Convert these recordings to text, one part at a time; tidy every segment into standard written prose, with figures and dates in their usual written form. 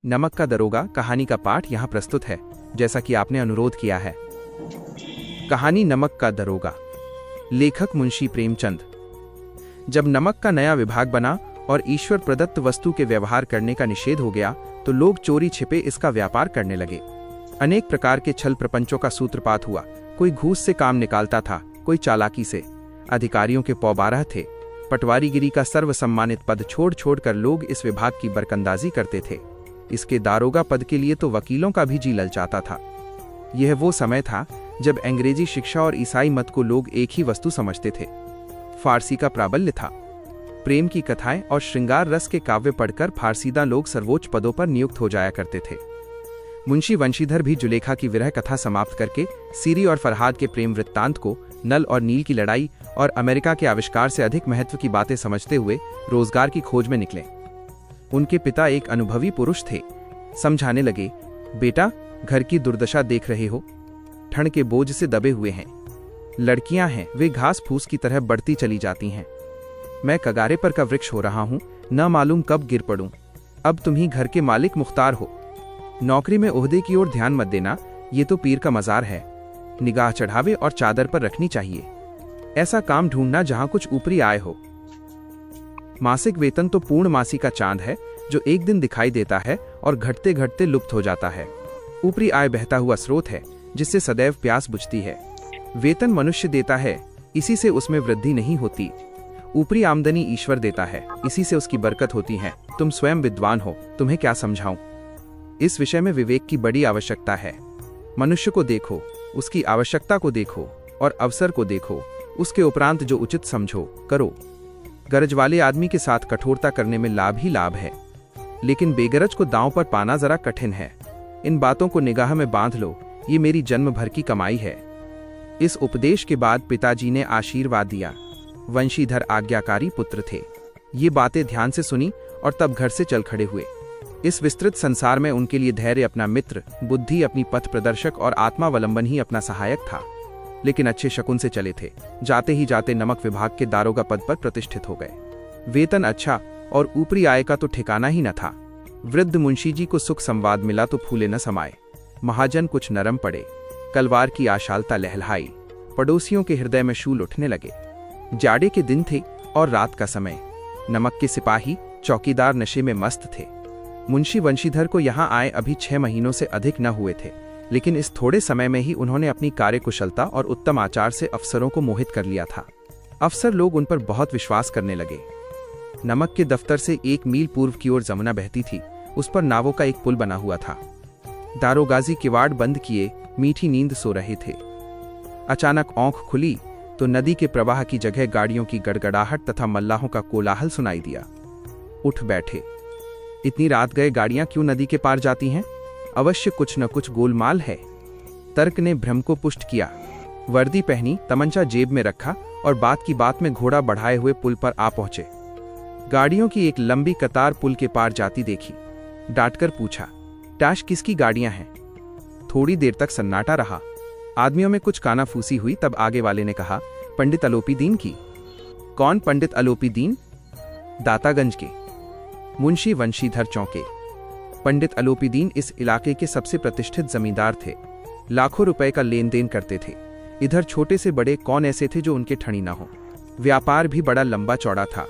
नमक का दरोगा कहानी का पाठ यहाँ प्रस्तुत है, जैसा कि आपने अनुरोध किया है। कहानी नमक का दरोगा। लेखक मुंशी प्रेमचंद। जब नमक का नया विभाग बना और ईश्वर प्रदत्त वस्तु के व्यवहार करने का निषेध हो गया, तो लोग चोरी छिपे इसका व्यापार करने लगे। अनेक प्रकार के छल प्रपंचों का सूत्रपात हुआ। कोई घूस से काम निकालता था, कोई चालाकी से। अधिकारियों के पौबारह थे। पटवारीगिरी का सर्वसम्मानित पद छोड़ छोड़कर लोग इस विभाग की बरकंदाजी करते थे। इसके दारोगा पद के लिए तो वकीलों का भी जी ललचाता था। यह वो समय था जब अंग्रेजी शिक्षा और ईसाई मत को लोग एक ही वस्तु समझते थे। फारसी का प्राबल्य था। प्रेम की कथाएं और श्रृंगार रस के काव्य पढ़कर फारसीदा लोग सर्वोच्च पदों पर नियुक्त हो जाया करते थे। मुंशी वंशीधर भी जुलेखा की विरह कथा समाप्त करके सीरी और फरहाद के प्रेम वृत्तांत को, नल और नील की लड़ाई और अमेरिका के आविष्कार से अधिक महत्व की बातें समझते हुए रोजगार की खोज में निकले। उनके पिता एक अनुभवी पुरुष थे। समझाने लगे, बेटा, घर की दुर्दशा देख रहे हो, ठंड के बोझ से दबे हुए हैं। लड़कियां हैं, वे घास फूस की तरह बढ़ती चली जाती हैं। मैं कगारे पर का वृक्ष हो रहा हूं, न मालूम कब गिर पड़ूं। अब तुम ही घर के मालिक मुख्तार हो। नौकरी में ओहदे की ओर ध्यान मत देना, ये तो पीर का मजार है। निगाह चढ़ावे और चादर पर रखनी चाहिए। ऐसा काम ढूंढना जहां कुछ ऊपरी आय हो। मासिक वेतन तो पूर्णमासी का चांद है, जो एक दिन दिखाई देता है और घटते घटते लुप्त हो जाता है। ऊपरी आय बहता हुआ स्रोत है, जिससे सदैव प्यास बुझती है। वेतन मनुष्य देता है, इसी से उसमें वृद्धि नहीं होती। ऊपरी आमदनी ईश्वर देता है, इसी से उसकी बरकत होती है। तुम स्वयं विद्वान हो, तुम्हें क्या समझाऊं। इस विषय में विवेक की बड़ी आवश्यकता है। मनुष्य को देखो, उसकी आवश्यकता को देखो और अवसर को देखो। उसके उपरांत जो उचित समझो करो। गरज वाले आदमी के साथ कठोरता करने में लाभ ही लाभ है, लेकिन बेगरज को दांव पर पाना जरा कठिन है। इन बातों को निगाह में बांध लो, ये मेरी जन्म भर की कमाई है। इस उपदेश के बाद पिताजी ने आशीर्वाद दिया। वंशीधर आज्ञाकारी पुत्र थे। ये बातें ध्यान से सुनी और तब घर से चल खड़े हुए। इस विस्तृत संसार में उनके लिए धैर्य अपना मित्र, बुद्धि अपनी पथ प्रदर्शक और आत्मावलंबन ही अपना सहायक था। लेकिन अच्छे शकुन से चले थे। जाते ही जाते नमक विभाग के दारोगा पद पर प्रतिष्ठित हो गए। वेतन अच्छा और ऊपरी आय का तो ठिकाना ही न था। वृद्ध मुंशी जी को सुख संवाद मिला तो फूले न समाये। महाजन कुछ नरम पड़े। कलवार की आशालता लहलहाई। पड़ोसियों के हृदय में शूल उठने लगे। जाड़े के दिन थे और रात का समय। नमक के सिपाही, चौकीदार नशे में मस्त थे। मुंशी वंशीधर को यहाँ आए अभी 6 महीनों से अधिक न हुए थे, लेकिन इस थोड़े समय में ही उन्होंने अपनी कार्यकुशलता और उत्तम आचार से अफसरों को मोहित कर लिया था। अफसर लोग उन पर बहुत विश्वास करने लगे। नमक के दफ्तर से 1 मील पूर्व की ओर जमुना बहती थी। उस पर नावों का एक पुल बना हुआ था। दारोगाजी किवाड़ बंद किए मीठी नींद सो रहे थे। अचानक आंख खुली तो नदी के प्रवाह की जगह गाड़ियों की गड़गड़ाहट तथा मल्लाहों का कोलाहल सुनाई दिया। उठ बैठे। इतनी रात गए गाड़ियां क्यों नदी के पार जाती हैं? अवश्य कुछ न कुछ गोलमाल है। तर्क ने भ्रम को पुष्ट किया। वर्दी पहनी, तमंचा जेब में रखा और बात की बात में घोड़ा बढ़ाए हुए पुल पर आ पहुंचे। गाड़ियों की एक लंबी कतार पुल के पार जाती देखी। डांटकर पूछा, टैश किसकी गाड़ियां हैं? थोड़ी देर तक सन्नाटा रहा। आदमियों में कुछ कानाफूसी हुई, तब आगे वाले ने कहा, पंडित अलोपीदीन की। कौन पंडित अलोपीदीन? दातागंज के। मुंशी वंशीधर चौंके। पंडित अलोपीदीन इस इलाके के सबसे प्रतिष्ठित जमींदार थे। लाखों रुपए का लेन देन करते थे। इधर छोटे से बड़े कौन ऐसे थे जो उनके ठणी न हो। व्यापार भी बड़ा लंबा चौड़ा था।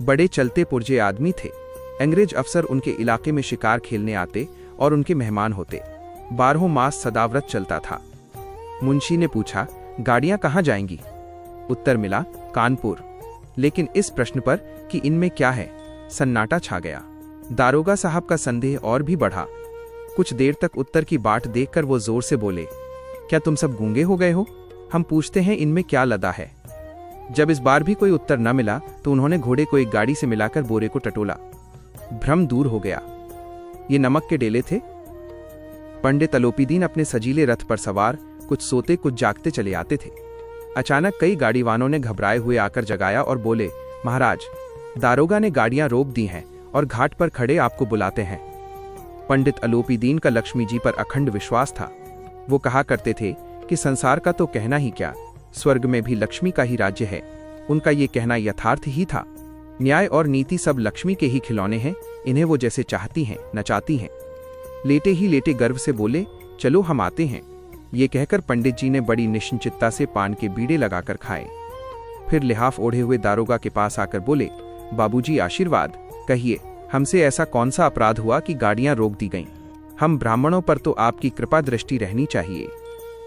बड़े चलते पुर्जे आदमी थे। अंग्रेज अफसर उनके इलाके में शिकार खेलने आते और उनके मेहमान होते। 12 मास सदाव्रत चलता था। मुंशी ने पूछा, गाड़ियां कहाँ जाएंगी? उत्तर मिला, कानपुर। लेकिन इस प्रश्न पर कि इनमें क्या है, सन्नाटा छा गया। दारोगा साहब का संदेह और भी बढ़ा। कुछ देर तक उत्तर की बाट देखकर वो जोर से बोले, क्या तुम सब गूंगे हो गए हो? हम पूछते हैं इनमें क्या लदा है। जब इस बार भी कोई उत्तर न मिला तो उन्होंने घोड़े को एक गाड़ी से मिलाकर बोरे को टटोला। भ्रम दूर हो गया। ये नमक के डेले थे। पंडित अलोपीदीन अपने सजीले रथ पर सवार, कुछ सोते कुछ जागते चले आते थे। अचानक कई गाड़ीवानों ने घबराए हुए आकर जगाया और बोले, महाराज, दारोगा ने गाड़ियां रोक दी हैं और घाट पर खड़े आपको बुलाते हैं। पंडित अलोपीदीन का लक्ष्मी जी पर अखंड विश्वास था। वो कहा करते थे कि संसार का तो कहना ही क्या, स्वर्ग में भी लक्ष्मी का ही राज्य है। उनका ये कहना यथार्थ ही था। न्याय और नीति सब लक्ष्मी के ही खिलौने हैं, इन्हें वो जैसे चाहती हैं नचाती हैं। लेटे ही लेटे गर्व से बोले, चलो हम आते हैं। ये कहकर पंडित जी ने बड़ी निश्चिंतता से पान के बीड़े लगाकर खाए। फिर लिहाफ ओढ़े हुए दारोगा के पास आकर बोले, बाबूजी आशीर्वाद, कहिए हमसे ऐसा कौन सा अपराध हुआ कि गाड़ियां रोक दी गईं? हम ब्राह्मणों पर तो आपकी कृपा दृष्टि रहनी चाहिए।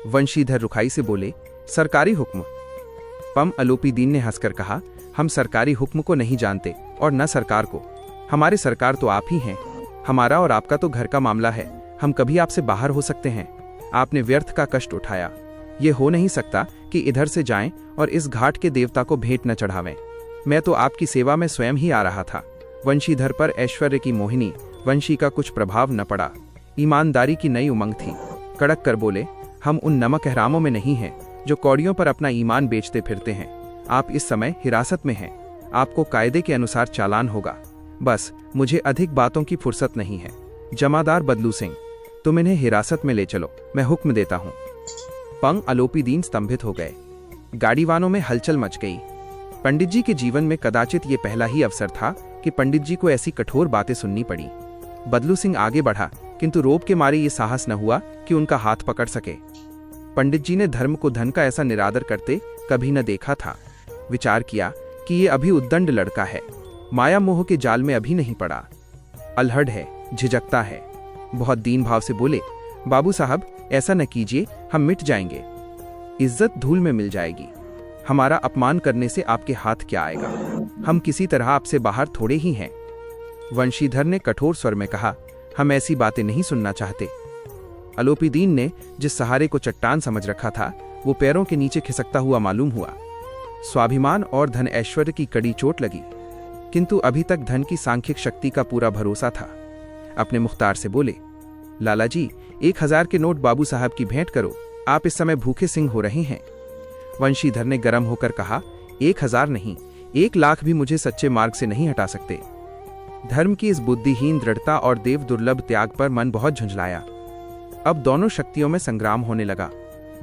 वंशीधर रुखाई से बोले, सरकारी हुक्म। पम अलोपीदीन ने हंसकर कहा, हम सरकारी हुक्म को नहीं जानते और न सरकार को। हमारे सरकार तो आप ही हैं। हमारा और आपका तो घर का मामला है, हम कभी आपसे बाहर हो सकते हैं। आपने व्यर्थ का कष्ट उठाया। ये हो नहीं सकता कि इधर से जाएं और इस घाट के देवता को भेंट न चढ़ावें। मैं तो आपकी सेवा में स्वयं ही आ रहा था। वंशीधर पर ऐश्वर्य की मोहिनी वंशी का कुछ प्रभाव न पड़ा। ईमानदारी की नई उमंग थी। कड़क कर बोले, हम उन नमक हरामों में नहीं हैं जो कौड़ियों पर अपना ईमान बेचते फिरते हैं। आप इस समय हिरासत में हैं। आपको कायदे के अनुसार चालान होगा। बस मुझे अधिक बातों की फुर्सत नहीं है। जमादार बदलू सिंह, तुम इन्हें हिरासत में ले चलो, मैं हुक्म देता हूं। पंग अलोपीदीन स्तंभित हो गए। गाड़ीवानों में हलचल मच गई। पंडित जी के जीवन में कदाचित ये पहला ही अवसर था कि पंडित जी को ऐसी कठोर बातें सुननी पड़ी। बदलू सिंह आगे बढ़ा, किंतु रोब के मारे ये साहस न हुआ कि उनका हाथ पकड़ सके। पंडित जी ने धर्म को धन का ऐसा निरादर करते कभी न देखा था। विचार किया कि ये अभी उद्दंड लड़का है, माया मोह के जाल में अभी नहीं पड़ा। अल्हड़ है, झिझकता है। बहुत दीन भाव से बोले, बाबू साहब ऐसा न कीजिए, हम मिट जाएंगे। इज्जत धूल में मिल जाएगी। हमारा अपमान करने से आपके हाथ क्या आएगा? हम किसी तरह आपसे बाहर थोड़े ही हैं। वंशीधर ने कठोर स्वर में कहा, हम ऐसी बातें नहीं सुनना चाहते। अलोपीदीन ने जिस सहारे को चट्टान समझ रखा था वो पैरों के नीचे खिसकता हुआ मालूम हुआ। स्वाभिमान और धन ऐश्वर्य की कड़ी चोट लगी, किंतु अभी तक धन की सांख्यिक शक्ति का पूरा भरोसा था। अपने मुख्तार से बोले, लाला जी 1000 के नोट बाबू साहब की भेंट करो, आप इस समय भूखे सिंह हो रहे हैं। वंशीधर ने गर्म होकर कहा, 1000 नहीं, 1 लाख भी मुझे सच्चे मार्ग से नहीं हटा सकते। धर्म की इस बुद्धिहीन दृढ़ता और देव दुर्लभ त्याग पर मन बहुत झुंझलाया। अब दोनों शक्तियों में संग्राम होने लगा।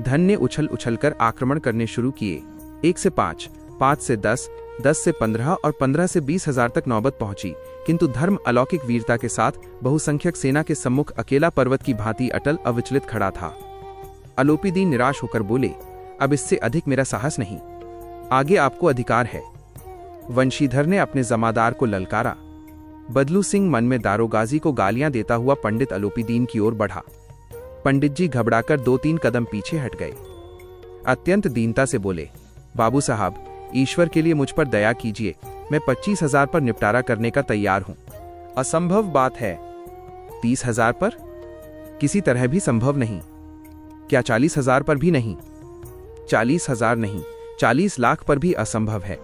धन ने उछल उछलकर आक्रमण करने शुरू किए। 1 से 5, 5 से 10, 10 से 15 और 15 से 20,000 तक नौबत पहुंची, किंतु धर्म अलौकिक वीरता के साथ बहुसंख्यक सेना के सम्मुख अकेला पर्वत की भांति अटल अविचलित खड़ा था। अलोपीदीन निराश होकर बोले, अब इससे अधिक मेरा साहस नहीं, आगे आपको अधिकार है। वंशीधर ने अपने जमादार को ललकारा। बदलू सिंह मन में दारोगाजी को गालियां देता हुआ पंडित अलोपीदीन की ओर बढ़ा। पंडित जी घबराकर 2-3 कदम पीछे हट गए। अत्यंत दीनता से बोले, बाबू साहब ईश्वर के लिए मुझ पर दया कीजिए, मैं 25,000 पर निपटारा करने का तैयार हूं। असंभव बात है। 30,000 पर? किसी तरह भी संभव नहीं। क्या 40,000 पर भी नहीं? 40,000 नहीं, 40 लाख पर भी असंभव है।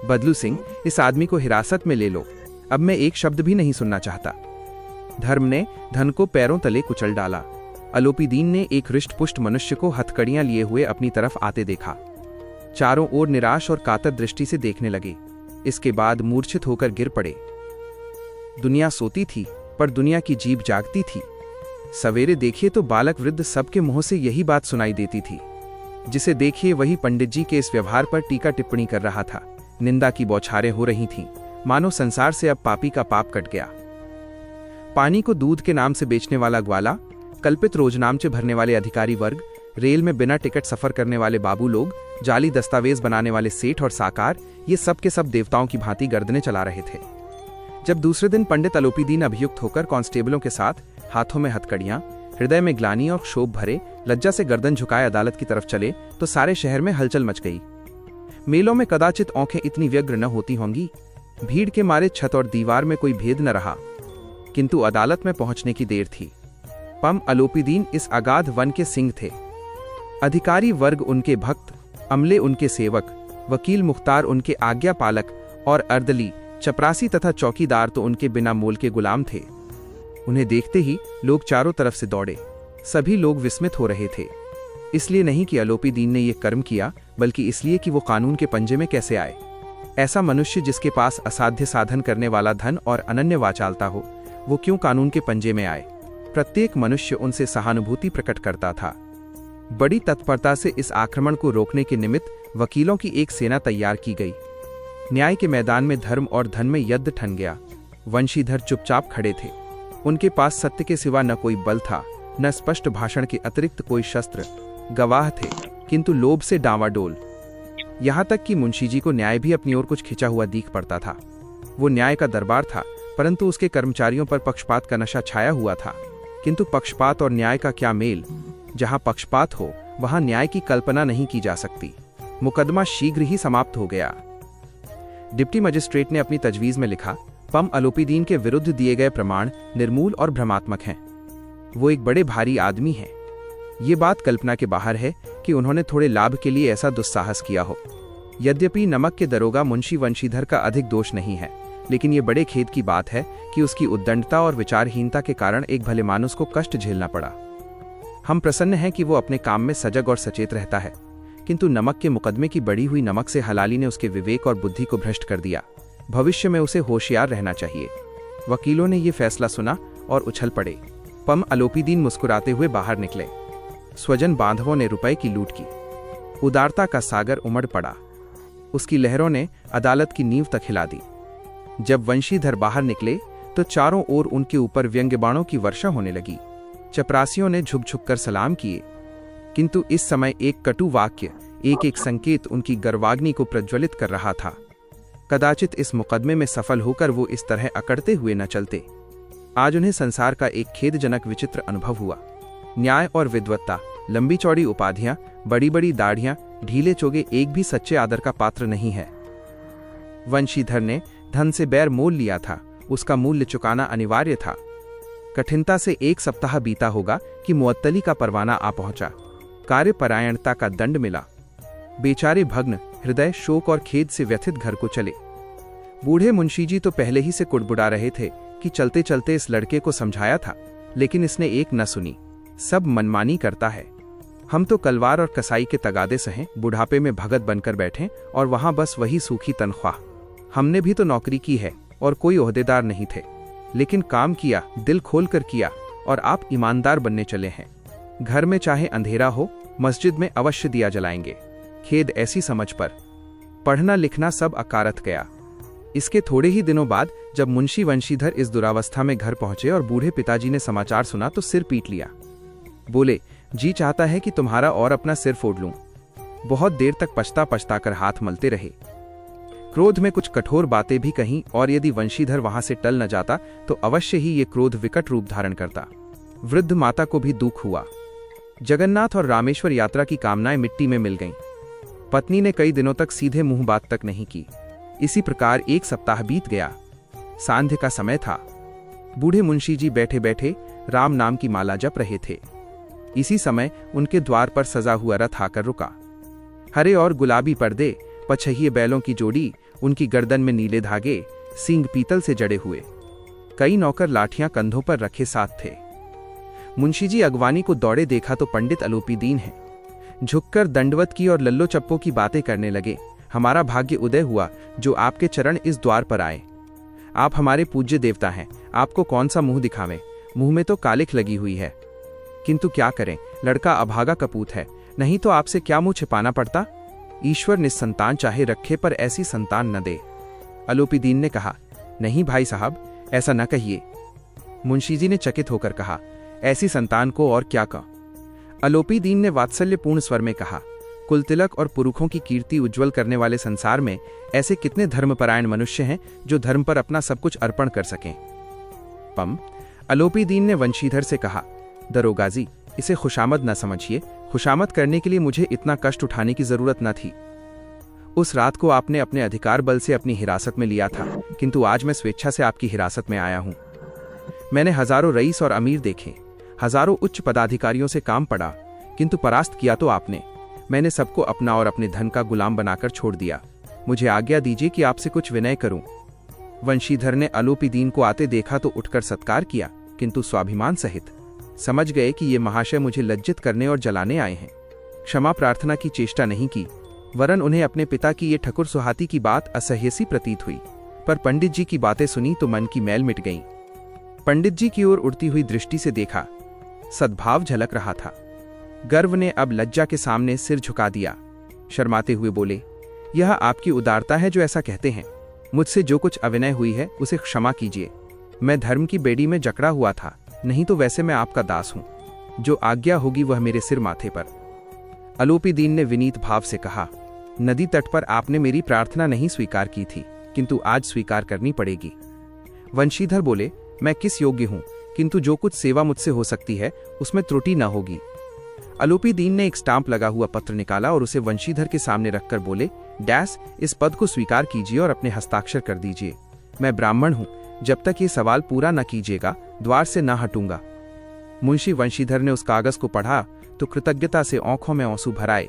बदलू सिंह, इस आदमी को हिरासत में ले लो, अब मैं एक शब्द भी नहीं सुनना चाहता। धर्म ने धन को पैरों तले कुचल डाला। अलोपीदीन ने एक हृष्ट पुष्ट मनुष्य को हथकड़ियां लिए हुए अपनी तरफ आते देखा। चारों ओर निराश और कातर दृष्टि से देखने लगे। इसके बाद मूर्छित होकर गिर पड़े। दुनिया सोती थी पर दुनिया की जीभ जागती थी। सवेरे देखिए तो बालक वृद्ध सबके मुंह से यही बात सुनाई देती थी। जिसे देखिए वही पंडित जी के इस व्यवहार पर टीका टिप्पणी कर रहा था। निंदा की बौछारें हो रही थीं, मानो संसार से अब पापी का पाप कट गया। पानी को दूध के नाम से बेचने वाला ग्वाला, कल्पित रोजनामचे भरने वाले अधिकारी वर्ग, रेल में बिना टिकट सफर करने वाले बाबू लोग, जाली दस्तावेज बनाने वाले सेठ और साकार, ये सब के सब देवताओं की भांति गर्दनें चला रहे थे। जब दूसरे दिन पंडित अलोपीदीन अभियुक्त होकर कांस्टेबलों के साथ हाथों में हथकड़ियां, हृदय में ग्लानि और क्षोभ भरे, लज्जा से गर्दन झुकाए अदालत की तरफ चले तो सारे शहर में हलचल मच गई। मेलों में कदाचित आंखें इतनी व्यग्र न होती होंगी। भीड़ के मारे छत और दीवार में कोई भेद न रहा, किंतु अदालत में पहुंचने की देर थी। पम अलोपीदीन इस अगाध वन के सिंह थे। अधिकारी वर्ग उनके भक्त, अमले उनके सेवक, वकील मुख्तार उनके आज्ञा पालक और अर्दली, चपरासी तथा चौकीदार तो उनके बिना मोल के गुलाम थे। उन्हें देखते ही लोग चारों तरफ से दौड़े। सभी लोग विस्मित हो रहे थे, इसलिए नहीं कि अलोपीदीन ने यह कर्म किया, बल्कि इसलिए कि वो कानून के पंजे में कैसे आए। ऐसा मनुष्य जिसके पास असाध्य साधन करने वाला धन और अनन्य वाचालता हो, वो क्यों कानून के पंजे में आए? प्रत्येक मनुष्य उनसे सहानुभूति प्रकट करता था। बड़ी तत्परता से इस आक्रमण को रोकने के निमित्त वकीलों की एक सेना तैयार की गई। न्याय के मैदान में धर्म और धन में युद्ध ठन गया। वंशीधर चुपचाप खड़े थे। उनके पास सत्य के सिवा न कोई बल था, न स्पष्ट भाषण के अतिरिक्त कोई शस्त्र। गवाह थे, किंतु लोभ से डांवाडोल। यहां तक कि मुंशी जी को न्याय भी अपनी ओर कुछ खिंचा हुआ दिख पड़ता था। वो न्याय का दरबार था, परंतु उसके कर्मचारियों पर पक्षपात का नशा छाया हुआ था। किंतु पक्षपात और न्याय का क्या मेल? जहां पक्षपात हो वहां न्याय की कल्पना नहीं की जा सकती। मुकदमा शीघ्र ही समाप्त हो गया। डिप्टी मजिस्ट्रेट ने अपनी तजवीज में लिखा, पम अलोपीदीन के विरुद्ध दिए गए प्रमाण निर्मूल और भ्रमात्मक हैं। वो एक बड़े भारी आदमी हैं। ये बात कल्पना के बाहर है कि उन्होंने थोड़े लाभ के लिए ऐसा दुस्साहस किया हो। यद्यपि नमक के दरोगा मुंशी वंशीधर का अधिक दोष नहीं है, लेकिन ये बड़े खेद की बात है कि उसकी उद्दंडता और विचारहीनता के कारण एक भले मानुस को कष्ट झेलना पड़ा। हम प्रसन्न हैं कि वो अपने काम में सजग और सचेत रहता है, किंतु नमक के मुकदमे की बढ़ी हुई नमक से हलाली ने उसके विवेक और बुद्धि को भ्रष्ट कर दिया। भविष्य में उसे होशियार रहना चाहिए। वकीलों ने यह फैसला सुना और उछल पड़े। पम अलोपीदीन मुस्कुराते हुए बाहर निकले। स्वजन बांधवों ने रुपए की लूट की। उदारता का सागर उमड़ पड़ा। उसकी लहरों ने अदालत की नींव तक हिला दी। जब वंशीधर बाहर निकले तो चारों ओर उनके ऊपर व्यंग्यबाणों की वर्षा होने लगी। चपरासियों ने झुक झुक कर सलाम किए, किंतु इस समय एक कटु वाक्य, एक एक संकेत उनकी गर्वाग्नि को प्रज्वलित कर रहा था। कदाचित इस मुकदमे में सफल होकर वो इस तरह अकड़ते हुए न चलते। आज उन्हें संसार का एक खेदजनक विचित्र अनुभव हुआ। न्याय और विद्वत्ता, लंबी चौड़ी उपाधियां, बड़ी बड़ी दाढ़ियां, ढीले चोगे एक भी सच्चे आदर का पात्र नहीं है। वंशीधर ने धन से बैर मोल लिया था, उसका मूल्य चुकाना अनिवार्य था। कठिनता से एक सप्ताह बीता होगा कि मुअत्तली का परवाना आ पहुंचा। कार्यपरायणता का दंड मिला। बेचारे भग्न हृदय शोक और खेद से व्यथित घर को चले। बूढ़े मुंशी जी तो पहले ही से कुड़बुड़ा रहे थे कि चलते चलते इस लड़के को समझाया था, लेकिन इसने एक न सुनी। सब मनमानी करता है। हम तो कलवार और कसाई के तगादे सहें, बुढ़ापे में भगत बनकर बैठे और वहां बस वही सूखी तनख्वाह। हमने भी तो नौकरी की है और कोई ओहदेदार नहीं थे, लेकिन काम किया, दिल खोल कर किया, और आप ईमानदार बनने चले हैं। घर में चाहे अंधेरा हो, मस्जिद में अवश्य दिया जलाएंगे। खेद ऐसी समझ पर। पढ़ना लिखना सब अकारत गया। इसके थोड़े ही दिनों बाद जब मुंशी वंशीधर इस दुरावस्था में घर पहुंचे और बूढ़े पिताजी ने समाचार सुना तो सिर पीट लिया। बोले, जी चाहता है कि तुम्हारा और अपना सिर फोड़ लूं। बहुत देर तक पछता पछता कर हाथ मलते रहे। क्रोध में कुछ कठोर बातें भी कहीं, और यदि वंशीधर वहां से टल न जाता तो अवश्य ही ये क्रोध विकट रूप धारण करता। वृद्ध माता को भी दुख हुआ। जगन्नाथ और रामेश्वर यात्रा की कामनाएं मिट्टी में मिल गईं। पत्नी ने कई दिनों तक सीधे मुंह बात तक नहीं की। इसी प्रकार एक सप्ताह बीत गया। सांध्य का समय था। बूढ़े मुंशी जी बैठे बैठे राम नाम की माला जप रहे थे। इसी समय उनके द्वार पर सजा हुआ रथ आकर रुका। हरे और गुलाबी पर्दे, पछहिए बैलों की जोड़ी, उनकी गर्दन में नीले धागे, सींग पीतल से जड़े हुए। कई नौकर लाठियां कंधों पर रखे साथ थे। मुंशी जी अगवानी को दौड़े देखा तो पंडित अलोपीदीन है। झुककर दंडवत की और लल्लो चप्पो की बातें करने लगे। हमारा भाग्य उदय हुआ जो आपके चरण इस द्वार पर आए। आप हमारे पूज्य देवता हैं, आपको कौन सा मुंह दिखावें? मुंह में तो कालिख लगी हुई है। किंतु क्या करें, लड़का अभागा कपूत है, नहीं तो आपसे क्या मुंह छिपाना पड़ता। ईश्वर निस्संतान चाहे रखे, पर ऐसी संतान न दे। अलोपीदीन ने कहा, नहीं भाई साहब, ऐसा न कहिए। मुंशी जी ने चकित होकर कहा, ऐसी संतान को और क्या कह। अलोपीदीन ने वात्सल्यपूर्ण स्वर में कहा, कुलतिलक और पुरुषों की कीर्ति उज्जवल करने वाले संसार में ऐसे कितने धर्मपरायण मनुष्य हैं जो धर्म पर अपना सब कुछ अर्पण कर सकें। पम अलोपीदीन ने वंशीधर से कहा, दरोगाजी, इसे खुशामद न समझिए। खुशामद करने के लिए मुझे इतना कष्ट उठाने की जरूरत न थी। उस रात को आपने अपने अधिकार बल से अपनी हिरासत में लिया था, किंतु आज मैं स्वेच्छा से आपकी हिरासत में आया हूं। मैंने हजारों रईस और अमीर देखे, हजारों उच्च पदाधिकारियों से काम पड़ा, किंतु परास्त किया तो आपने। मैंने सबको अपना और अपने धन का गुलाम बनाकर छोड़ दिया। मुझे आज्ञा दीजिए कि आपसे कुछ विनय करूं। वंशीधर ने अलोपीदीन को आते देखा तो उठकर सत्कार किया, किंतु स्वाभिमान सहित। समझ गए कि ये महाशय मुझे लज्जित करने और जलाने आए हैं। क्षमा प्रार्थना की चेष्टा नहीं की, वरन उन्हें अपने पिता की ये ठकुर सुहाती की बात असह्य सी प्रतीत हुई। पर पंडित जी की बातें सुनी तो मन की मैल मिट गई। पंडित जी की ओर उड़ती हुई दृष्टि से देखा, सद्भाव झलक रहा था। गर्व ने अब लज्जा के सामने सिर झुका दिया। शर्माते हुए बोले, यह आपकी उदारता है जो ऐसा कहते हैं। मुझसे जो कुछ अविनय हुई है उसे क्षमा कीजिए। मैं धर्म की बेड़ी में जकड़ा हुआ था, नहीं तो वैसे मैं आपका दास हूं। जो आज्ञा होगी वह मेरे सिर माथे पर। अलोपीदीन ने विनीत भाव से कहा, नदी तट पर आपने मेरी प्रार्थना नहीं स्वीकार की थी, किंतु आज स्वीकार करनी पड़ेगी। वंशीधर बोले, मैं किस योग्य हूं, किंतु जो कुछ सेवा मुझसे हो सकती है उसमें त्रुटि न होगी। अलोपीदीन ने एक स्टाम्प लगा हुआ पत्र निकाला और उसे वंशीधर के सामने रखकर बोले, डैश, इस पद को स्वीकार कीजिए और अपने हस्ताक्षर कर दीजिए। मैं ब्राह्मण हूं, जब तक ये सवाल पूरा न कीजिएगा द्वार से न हटूंगा। मुंशी वंशीधर ने उस कागज को पढ़ा तो कृतज्ञता से आंखों में आंसू भर आए।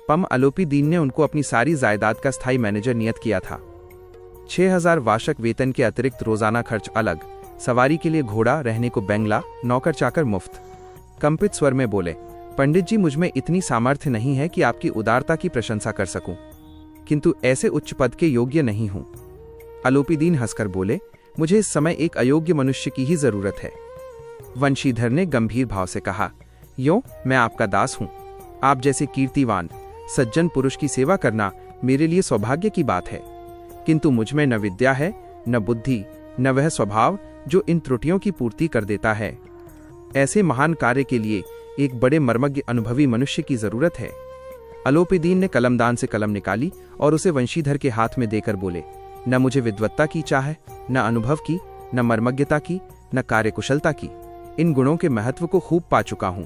पम अलोपीदीन ने उनको अपनी सारी जायदाद का स्थायी मैनेजर नियत किया था। 6000 वार्षिक वेतन के अतिरिक्त रोजाना खर्च अलग, सवारी के लिए घोड़ा, रहने को बंगला, नौकर चाकर मुफ्त। कंपित स्वर में बोले, पंडित जी, मुझमें इतनी सामर्थ्य नहीं है कि आपकी उदारता की प्रशंसा कर सकूं, किंतु ऐसे उच्च पद के योग्य नहीं हूं। अलोपीदीन हंसकर बोले, मुझे इस समय एक अयोग्य मनुष्य की ही जरूरत है। वंशीधर ने गंभीर भाव से कहा, यो, मैं आपका दास हूं। आप जैसे कीर्तिवान सज्जन पुरुष की सेवा करना मेरे लिए सौभाग्य की बात है, किंतु मुझमें न विद्या है, न बुद्धि, न वह स्वभाव जो इन त्रुटियों की पूर्ति कर देता है। ऐसे महान कार्य के लिए एक बड़े मर्मज्ञ अनुभवी मनुष्य की जरूरत है। अलोपीदीन ने कलमदान से कलम निकाली और उसे वंशीधर के हाथ में देकर बोले, न मुझे विद्वत्ता की चाह है, न अनुभव की, न मर्मज्ञता की, न कार्यकुशलता की। इन गुणों के महत्व को खूब पा चुका हूं।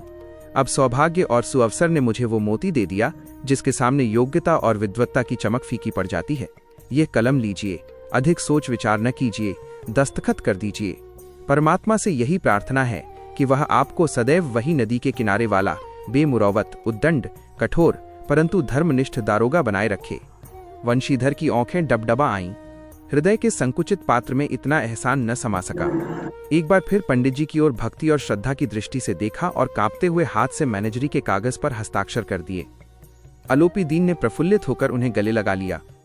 अब सौभाग्य और सुअवसर ने मुझे वो मोती दे दिया जिसके सामने योग्यता और विद्वत्ता की चमक फीकी पड़ जाती है। ये कलम लीजिए, अधिक सोच विचार न कीजिए, दस्तखत कर दीजिए। परमात्मा से यही प्रार्थना है कि वह आपको सदैव वही नदी के किनारे वाला बेमुरौवत, उद्दंड, कठोर परंतु धर्मनिष्ठ दारोगा बनाए रखे। वंशीधर की आंखें डबडबा आईं। हृदय के संकुचित पात्र में इतना एहसान न समा सका। एक बार फिर पंडित जी की ओर भक्ति और श्रद्धा की दृष्टि से देखा और कांपते हुए हाथ से मैनेजरी के कागज पर हस्ताक्षर कर दिए। अलोपीदीन ने प्रफुल्लित होकर उन्हें गले लगा लिया।